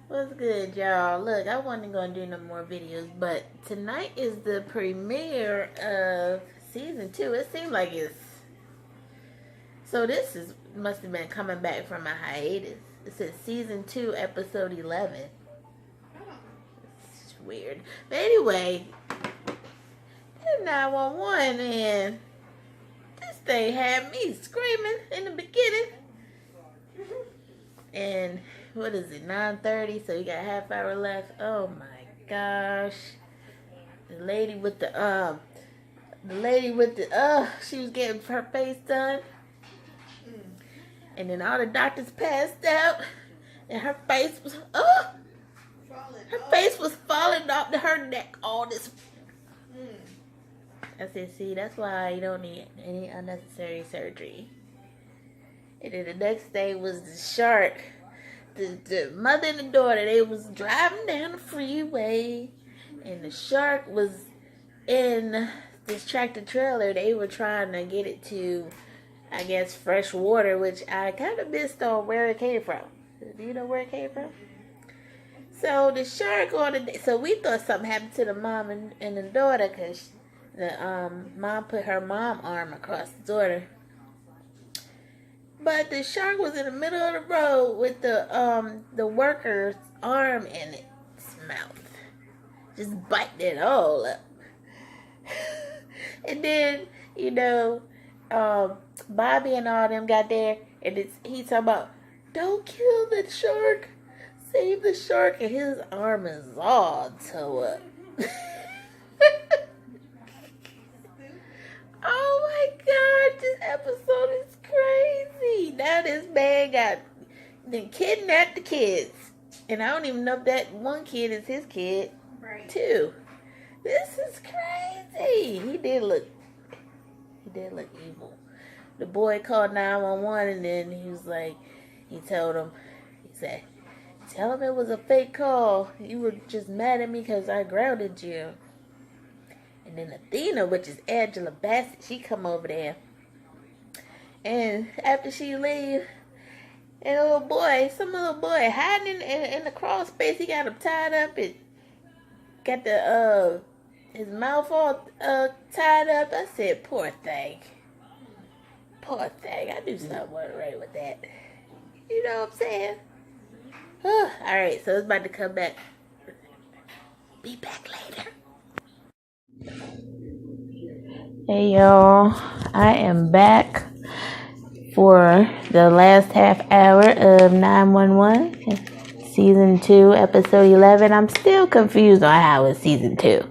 What's good, y'all? Look, I wasn't gonna do no more videos, but tonight is the premiere of season 2. It seems like it's so. Must have been coming back from a hiatus. It says season 2, episode 11. It's weird, but anyway, 911, and this thing had me screaming in the beginning. And what is it, 9:30? So you got a half hour left. Oh my gosh. The lady with the she was getting her face done. And then all the doctors passed out. And her face was falling off to her neck. All this. I said, see, that's why you don't need any unnecessary surgery. And then the next day was the shark. The mother and the daughter, they was driving down the freeway, and the shark was in this tractor trailer. They were trying to get it to, I guess, fresh water, which I kind of missed on where it came from. Do you know where it came from? So the shark so we thought something happened to the mom and the daughter, because the mom put her mom arm across the daughter. But the shark was in the middle of the road with the worker's arm in its mouth, just biting it all up. And then Bobby and all them got there, and he's talking about, don't kill the shark, save the shark, and his arm is all tore up. Oh my God, this episode is crazy. Now this man kidnapped the kids. And I don't even know if that one kid is his kid, too. This is crazy. He did look evil. The boy called 911, and then he said, tell him it was a fake call. You were just mad at me because I grounded you. And then Athena, which is Angela Bassett, she come over there. And after she leave, and some little boy hiding in the crawl space, he got him tied up and got his mouth all tied up. I said, poor thing. Poor thing. I knew something wasn't right with that. You know what I'm saying? Alright, so it's about to come back. Be back later. Hey y'all, I am back for the last half hour of 911, season 2, episode 11. I'm still confused on how it's season 2.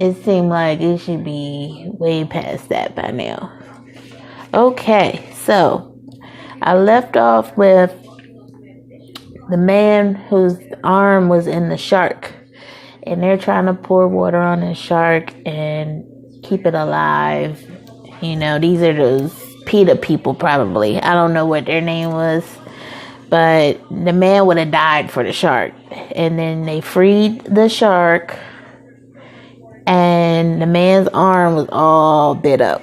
It seemed like it should be way past that by now. Okay, so I left off with the man whose arm was in the shark. And they're trying to pour water on the shark and keep it alive. These are those PETA people probably. I don't know what their name was. But the man would have died for the shark. And then they freed the shark. And the man's arm was all bit up.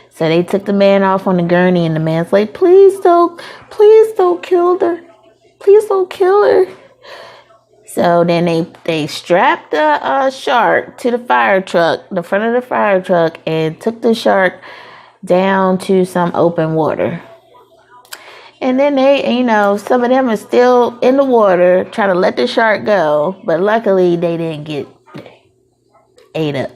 So they took the man off on the gurney. And the man's like, please don't kill her. Please don't kill her. So then they strapped the shark to the fire truck, the front of the fire truck, and took the shark down to some open water. And then some of them are still in the water trying to let the shark go, but luckily they didn't get ate up.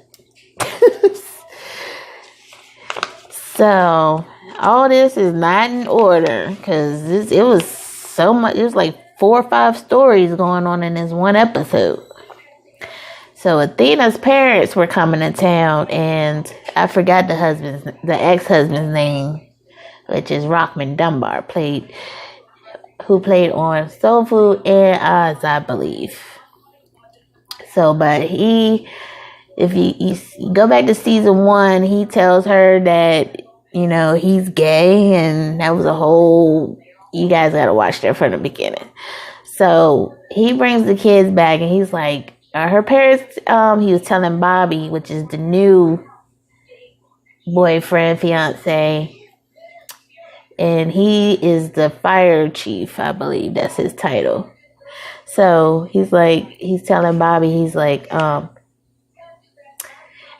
So all this is not in order because it was so much. It was like 4 or 5 stories going on in this one episode. So Athena's parents were coming to town, and I forgot the ex-husband's name, which is Rockman Dunbar, who played on Soul Food and Oz, I believe. So, but if you go back to season 1, he tells her that, he's gay, and that was a whole, you guys gotta watch that from the beginning. So he brings the kids back, and he's like, her parents, he was telling Bobby, which is the new boyfriend, fiance, and he is the fire chief, I believe that's his title. So he's telling Bobby, he's like, are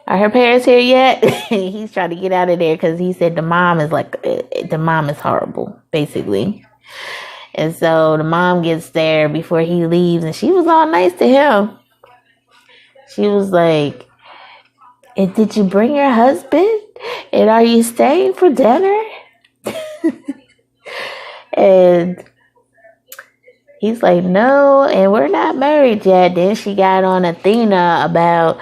her parents here yet? He's trying to get out of there because he said the mom is horrible, basically. And so the mom gets there before he leaves, and she was all nice to him. She was like, and did you bring your husband? And are you staying for dinner? And he's like, no, and we're not married yet. Then she got on Athena about,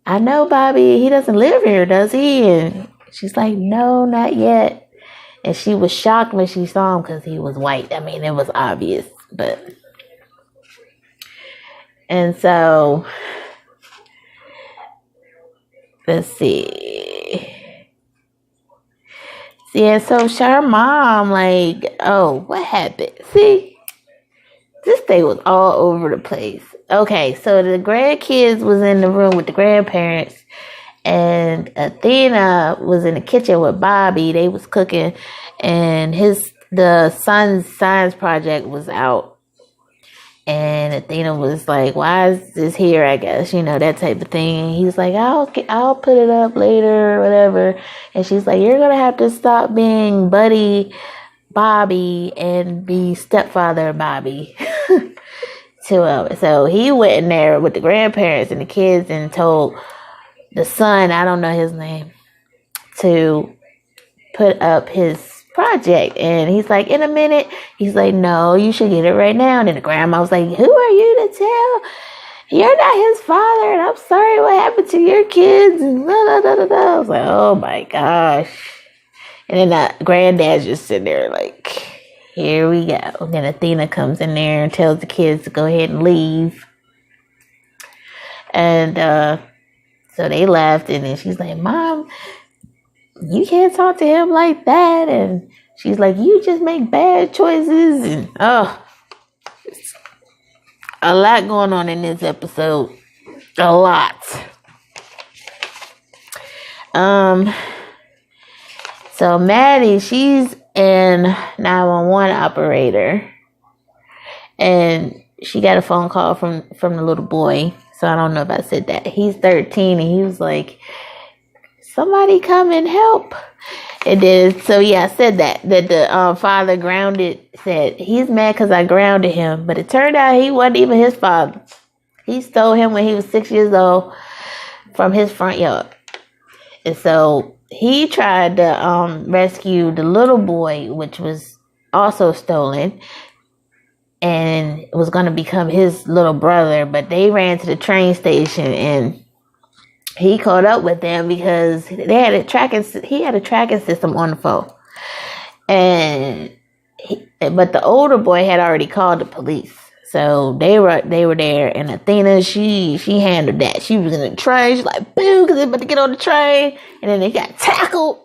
I know Bobby, he doesn't live here, does he? And she's like, no, not yet. And she was shocked when she saw him because he was white. I mean, it was obvious, but. And so, let's see. Yeah, so her mom, what happened? See, this thing was all over the place. Okay, so the grandkids was in the room with the grandparents, and Athena was in the kitchen with Bobby. They was cooking, and the son's science project was out. And Athena was like, why is this here, I guess, that type of thing. And he's like, I'll put it up later or whatever. And she's like, you're going to have to stop being buddy Bobby and be stepfather Bobby to him. So he went in there with the grandparents and the kids and told the son, I don't know his name, to put up his project. And he's like, in a minute. He's like, no, you should get it right now. And then the grandma was like, who are you to tell? You're not his father, and I'm sorry what happened to your kids. And blah, blah, blah, blah. I was like, oh my gosh. And then the granddad's just sitting there like, here we go. And then Athena comes in there and tells the kids to go ahead and leave. And so they left, and then she's like, Mom, you can't talk to him like that. And she's like, you just make bad choices. And a lot going on in this episode. A lot. So Maddie, she's an 911 operator, and she got a phone call from the little boy. So I don't know if I said that. He's 13, and he was like, somebody come and help. And then, so yeah, I said that the father said he's mad because I grounded him. But it turned out he wasn't even his father. He stole him when he was 6 years old from his front yard. And so he tried to rescue the little boy, which was also stolen, and was going to become his little brother. But they ran to the train station, and he caught up with them because he had a tracking system on the phone. But the older boy had already called the police. So they were there, and Athena, she handled that. She was in the train. She's like, boom, because they're about to get on the train. And then they got tackled.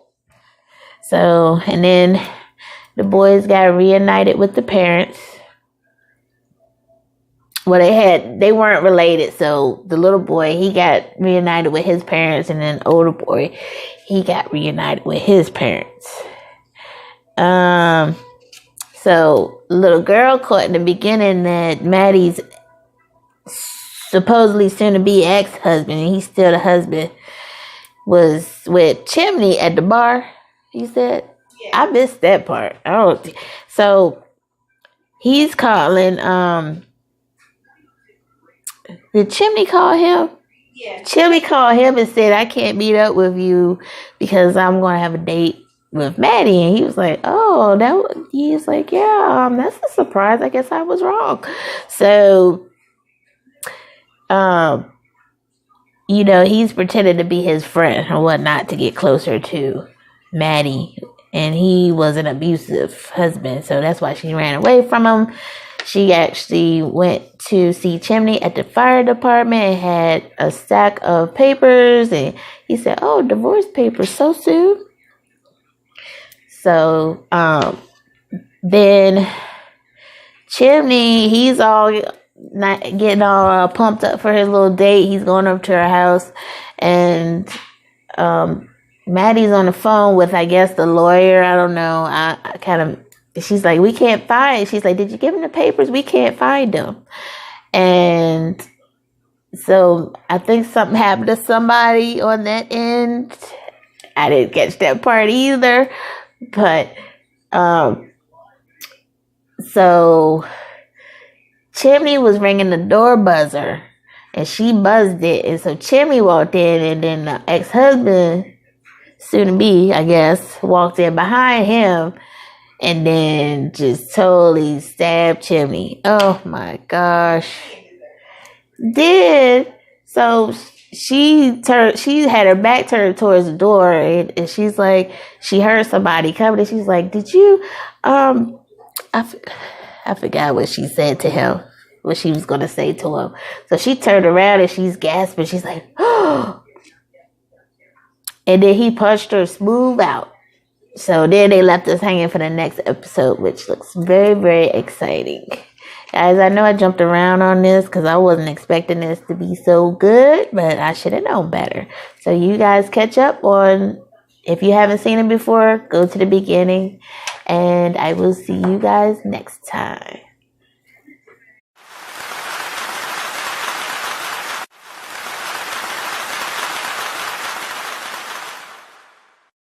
So, and then the boys got reunited with the parents. Well, they weren't related. So the little boy, he got reunited with his parents, and then the older boy, he got reunited with his parents. So little girl caught in the beginning that Maddie's supposedly soon to be ex-husband, and he's still the husband, was with Chimney at the bar. You said, yeah. I missed that part. So he's calling. Did Chimney call him? Yeah. Chimney called him and said, I can't meet up with you because I'm going to have a date with Maddie. And he was like, he's like, yeah, that's a surprise. I guess I was wrong. So, he's pretended to be his friend or whatnot to get closer to Maddie. And he was an abusive husband. So that's why she ran away from him. She actually went to see Chimney at the fire department and had a stack of papers. And he said, oh, divorce papers so soon? So then Chimney, he's all getting all pumped up for his little date. He's going up to her house, and Maddie's on the phone with, I guess, the lawyer. I don't know. I kind of, she's like, we can't find. She's like, did you give him the papers? We can't find them. And so I think something happened to somebody on that end. I didn't catch that part either. But, so Chimney was ringing the door buzzer and she buzzed it. And so Chimney walked in, and then the ex-husband, soon to be, I guess, walked in behind him and then just totally stabbed Chimney. Oh my gosh. So she had her back turned towards the door, and she's like, she heard somebody coming, and she's like, did you, I forgot what she said to him, what she was going to say to him. So she turned around and she's gasping. She's like, oh. And then he punched her smooth out. So then they left us hanging for the next episode, which looks very, very exciting. Guys, I know I jumped around on this because I wasn't expecting this to be so good, but I should have known better. So you guys catch up on, if you haven't seen it before, go to the beginning. And I will see you guys next time.